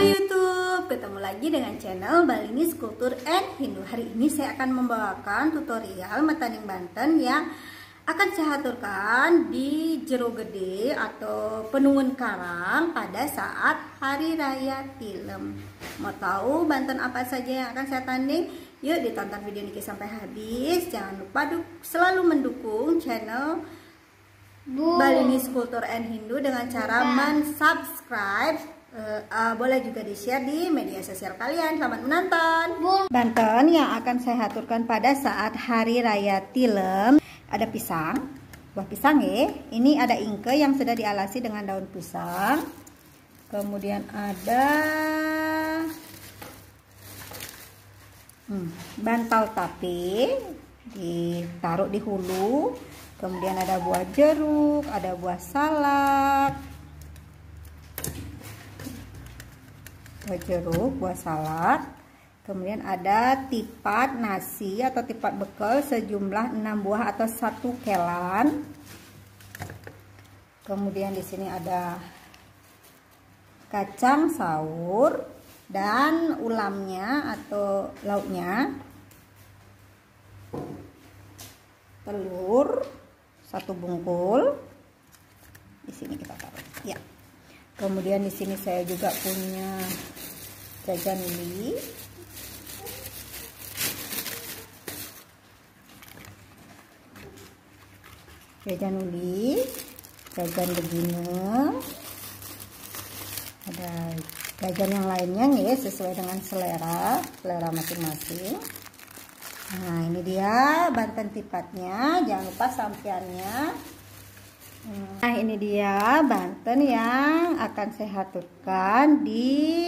YouTube, ketemu lagi dengan channel Balinis Kultur and Hindu. Hari ini saya akan membawakan tutorial metaning Banten yang akan saya aturkan di Jero Gede atau Penungun Karang pada saat Hari Raya Tilem. Mau tahu Banten apa saja yang akan saya tanding? Yuk ditonton video ini sampai habis. Jangan lupa selalu mendukung channel Balinis Kultur and Hindu dengan cara mensubscribe. Boleh juga di-share di media sosial kalian. Selamat menonton. Banten yang akan saya aturkan pada saat Hari Raya Tilem. Ada pisang, buah pisang ya. Ini ada ingke yang sudah dialasi dengan daun pisang. Kemudian ada bantal tape ditaruh di hulu. Kemudian ada buah jeruk, ada buah salak, buah salak. Kemudian ada tipat nasi atau tipat bekal sejumlah 6 buah atau 1 kelan. Kemudian di sini ada kacang saur dan ulamnya atau lauknya. Telur 1 bungkul. Di sini kita taruh. Ya. Kemudian di sini saya juga punya jajan uli. Jajan uli, jajan begini. Ada jajan yang lainnya nih sesuai dengan selera masing-masing. Nah, ini dia Banten tipatnya. Jangan lupa sampiannya. Nah, ini dia Banten yang akan saya aturkan di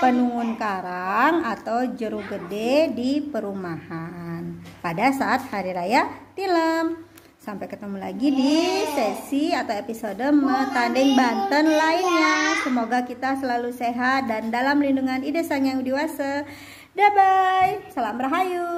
Penungun Karang atau Jero Gede di perumahan pada saat Hari Raya Tilem. Sampai ketemu lagi di sesi atau episode metanding Banten lainnya. Semoga kita selalu sehat dan dalam lindungan Ide Sang Yang Widiwasa. Bye-bye. Salam Rahayu.